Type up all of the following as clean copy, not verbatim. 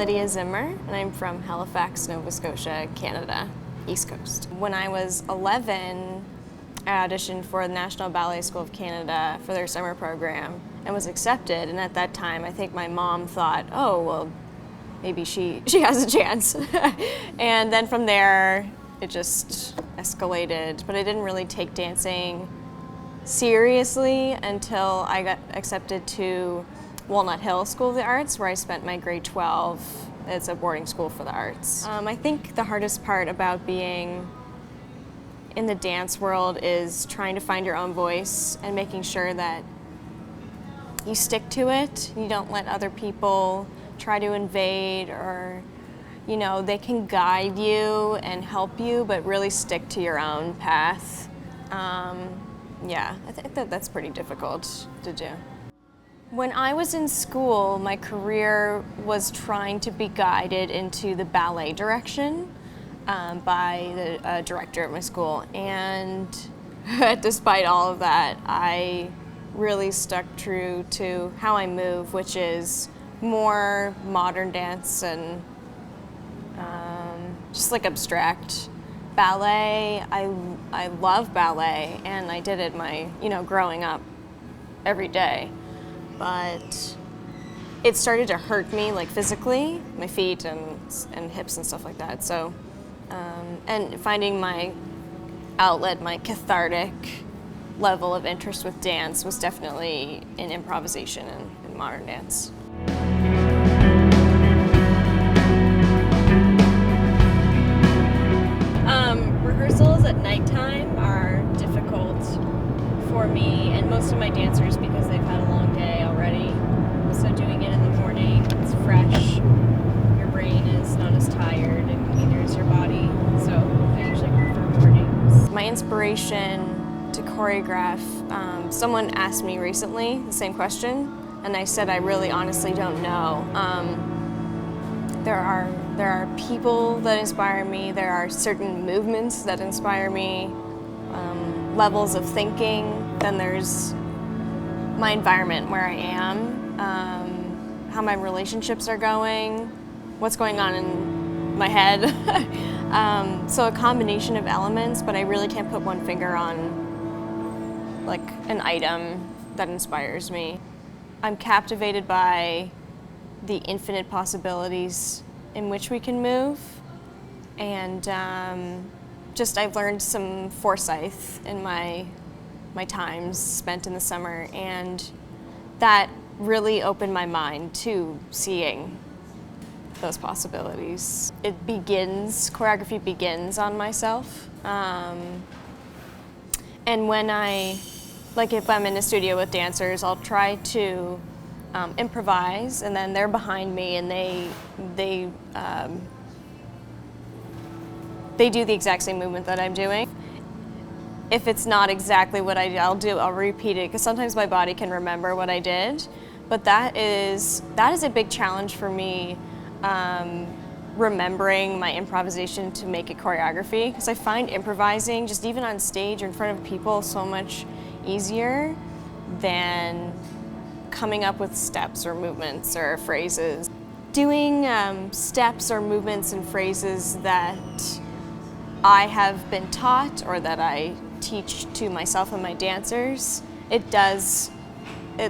Lydia Zimmer, and I'm from Halifax, Nova Scotia, Canada, East Coast. When I was 11, I auditioned for the National Ballet School of Canada for their summer program and was accepted. And at that time, I think my mom thought, oh, well, maybe she has a chance. And then from there, it just escalated. But I didn't really take dancing seriously until I got accepted to Walnut Hill School of the Arts, where I spent my grade 12. It's a boarding school for the arts. I think the hardest part about being in the dance world is trying to find your own voice and making sure that you stick to it. You don't let other people try to invade, or they can guide you and help you, but really stick to your own path. Yeah, I think that's pretty difficult to do. When I was in school, my career was trying to be guided into the ballet direction by the director at my school, and despite all of that, I really stuck true to how I move, which is more modern dance and just like abstract ballet. I love ballet, and I did it growing up every day, but it started to hurt me, like physically, my feet and hips and stuff like that. So, and finding my outlet, my cathartic level of interest with dance was definitely in improvisation and modern dance. Rehearsals at nighttime are difficult for me and most of my dancers because they've had a long day already. So doing it in the morning, it's fresh, your brain is not as tired, and neither is your body. So I usually prefer mornings. My inspiration to choreograph, someone asked me recently the same question, and I said I really honestly don't know. There are people that inspire me, there are certain movements that inspire me, levels of thinking, then there's my environment, where I am, how my relationships are going, what's going on in my head. So a combination of elements, but I really can't put one finger on like an item that inspires me. I'm captivated by the infinite possibilities in which we can move, and I've learned some foresight in my times spent in the summer, and that really opened my mind to seeing those possibilities. Choreography begins on myself, and when if I'm in a studio with dancers, I'll try to improvise, and then they're behind me, and they do the exact same movement that I'm doing. If it's not exactly what I'll do, I'll repeat it, because sometimes my body can remember what I did. But that is a big challenge for me, remembering my improvisation to make it choreography, because I find improvising, just even on stage or in front of people, so much easier than coming up with steps or movements or phrases. Doing steps or movements and phrases that I have been taught or that I teach to myself and my dancers, it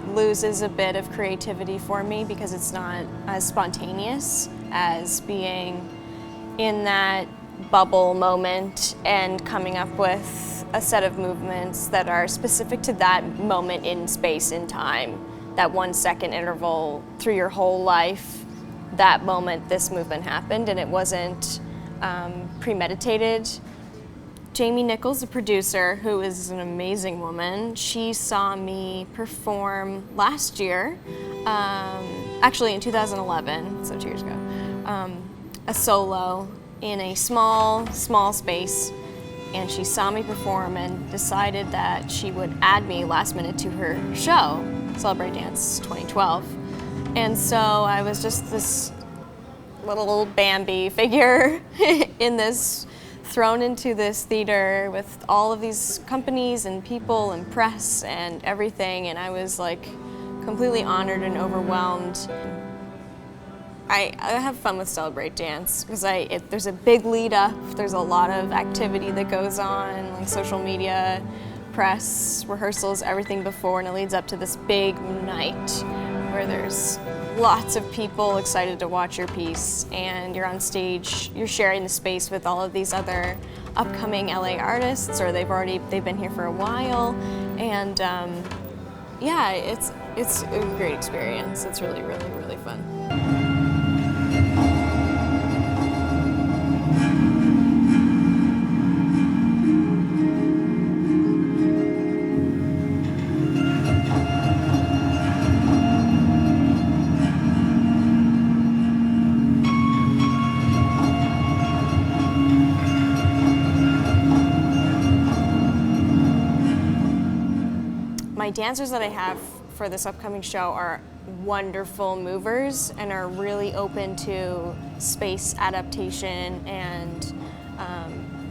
loses a bit of creativity for me, because it's not as spontaneous as being in that bubble moment and coming up with a set of movements that are specific to that moment in space and time. That 1 second interval through your whole life, that moment this movement happened, and it wasn't premeditated. Jamie Nichols, the producer, who is an amazing woman, she saw me perform last year, actually in 2011, so 2 years ago, a solo in a small space, and she saw me perform and decided that she would add me last minute to her show, Celebrate Dance 2012. And so I was just this little Bambi figure thrown into this theater with all of these companies and people and press and everything, and I was like completely honored and overwhelmed. I have fun with Celebrate Dance because there's a big lead up, there's a lot of activity that goes on, like social media, press, rehearsals, everything before, and it leads up to this big night where there's lots of people excited to watch your piece, and you're on stage, you're sharing the space with all of these other upcoming LA artists, or they've been here for a while, and yeah, it's a great experience. It's really, really, really fun. My dancers that I have for this upcoming show are wonderful movers and are really open to space adaptation and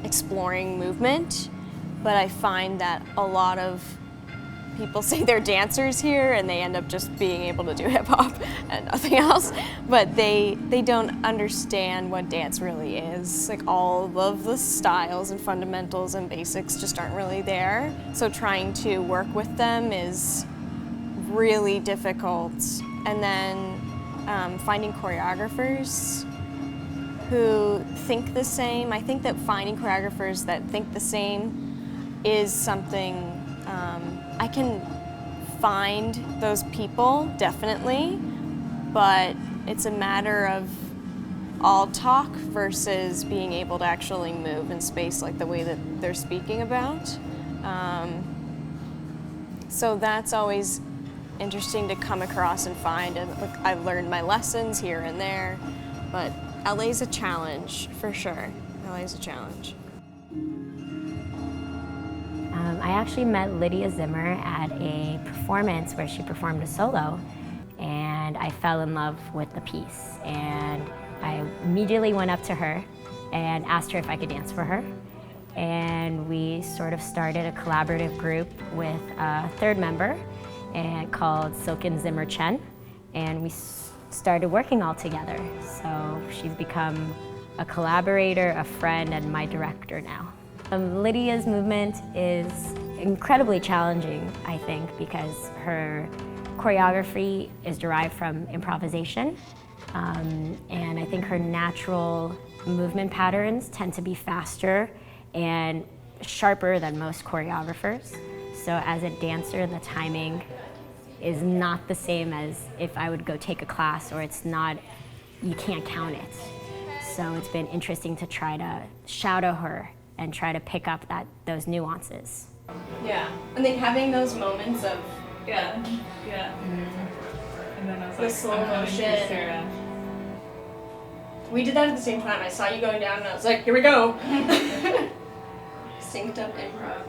exploring movement. But I find that a lot of people say they're dancers here and they end up just being able to do hip hop and nothing else. But they don't understand what dance really is. Like, all of the styles and fundamentals and basics just aren't really there. So trying to work with them is really difficult. And then finding choreographers who think the same. I think that finding choreographers that think the same is something I can find those people, definitely, but it's a matter of all talk versus being able to actually move in space like the way that they're speaking about. So that's always interesting to come across and find, and like, I've learned my lessons here and there, but LA's a challenge for sure. LA's a challenge. I actually met Lydia Zimmer at a performance where she performed a solo, and I fell in love with the piece. And I immediately went up to her and asked her if I could dance for her. And we sort of started a collaborative group with a third member called Silken Zimmer Chen, and we started working all together. So she's become a collaborator, a friend, and my director now. Lydia's movement is incredibly challenging, I think, because her choreography is derived from improvisation, and I think her natural movement patterns tend to be faster and sharper than most choreographers. So as a dancer, the timing is not the same as if I would go take a class, or it's not, you can't count it. So it's been interesting to try to shadow her and try to pick up those nuances. Yeah, and then having those moments of yeah. Mm-hmm. And then I was the like, slow motion. We did that at the same time. I saw you going down, and I was like, "Here we go." Synced up improv.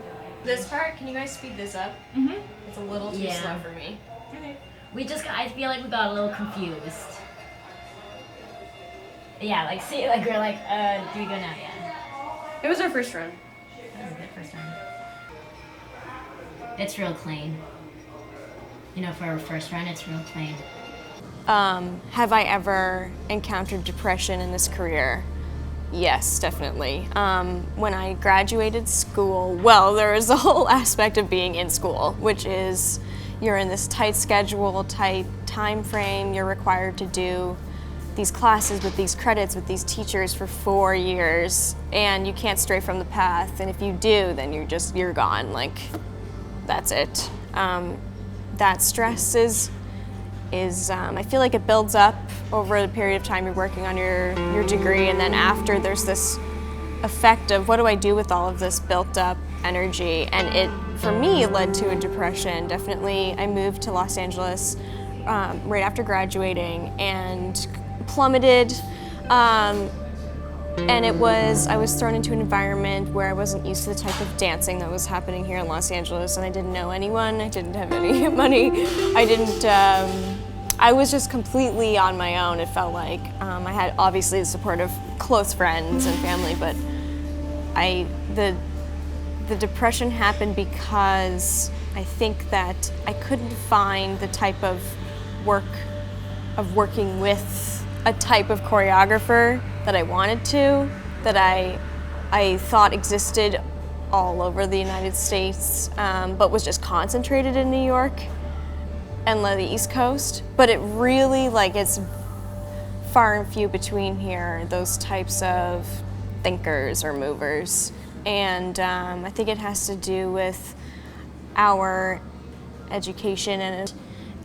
This part, can you guys speed this up? Mm-hmm. It's a little too slow for me. Okay. I feel like we got a little confused. Yeah, like, see, like, we're like, do we go now? Yeah. It was our first run. That was a good first run. It's real clean. You know, for our first run, it's real clean. Have I ever encountered depression in this career? Yes, definitely. When I graduated school, well, there was a whole aspect of being in school, which is you're in this tight schedule, tight time frame. You're required to do these classes with these credits with these teachers for 4 years, and you can't stray from the path. And if you do, then you're gone. Like, that's it. That stress is I feel like it builds up over the period of time you're working on your degree, and then after there's this effect of what do I do with all of this built up energy, and it, for me, led to a depression. Definitely, I moved to Los Angeles right after graduating and plummeted, and I was thrown into an environment where I wasn't used to the type of dancing that was happening here in Los Angeles, and I didn't know anyone, I didn't have any money, I was just completely on my own. It felt like I had obviously the support of close friends and family, but the depression happened because I think that I couldn't find the type of working with a type of choreographer that I wanted to, that I thought existed all over the United States, but was just concentrated in New York and the East Coast. But it really, like, it's far and few between here, those types of thinkers or movers. And I think it has to do with our education, and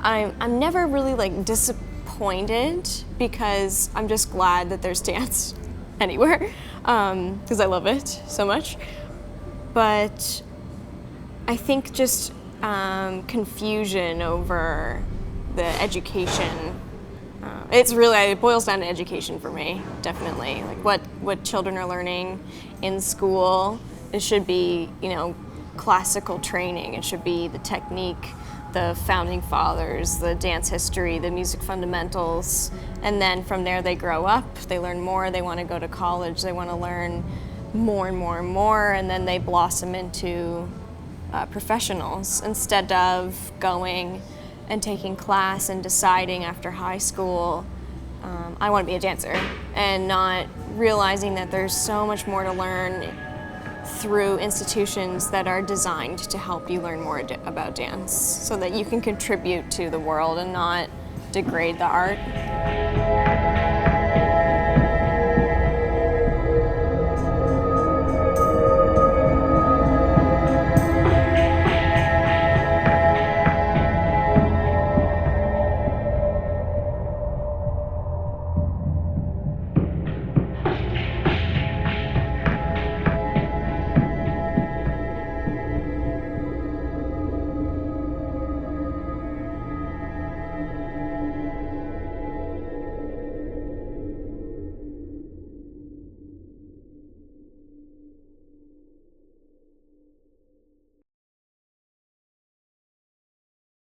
I'm never really like disappointed because I'm just glad that there's dance anywhere because I love it so much. But I think just confusion over the education. It boils down to education for me, definitely. Like what children are learning in school, it should be, you know, classical training. It should be the technique, the founding fathers, the dance history, the music fundamentals. And then from there they grow up, they learn more, they want to go to college, they want to learn more and more and more, and then they blossom into professionals instead of going and taking class and deciding after high school, I want to be a dancer, and not realizing that there's so much more to learn through institutions that are designed to help you learn more about dance so that you can contribute to the world and not degrade the art.